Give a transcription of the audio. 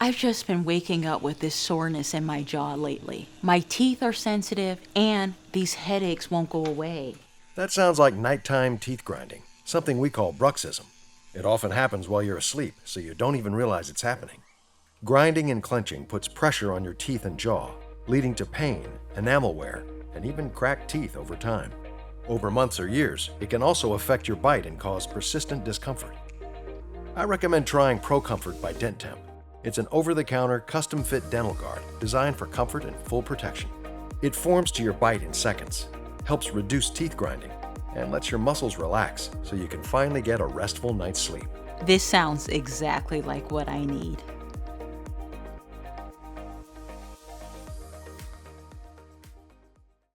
I've just been waking up with this soreness in my jaw lately. My teeth are sensitive and these headaches won't go away. That sounds like nighttime teeth grinding, something we call bruxism. It often happens while you're asleep, so you don't even realize it's happening. Grinding and clenching puts pressure on your teeth and jaw, leading to pain, enamel wear, and even cracked teeth over time. Over months or years, it can also affect your bite and cause persistent discomfort. I recommend trying ProComfort by DentTemp. It's an over-the-counter, custom-fit dental guard designed for comfort and full protection. It forms to your bite in seconds, helps reduce teeth grinding, and lets your muscles relax so you can finally get a restful night's sleep. This sounds exactly like what I need.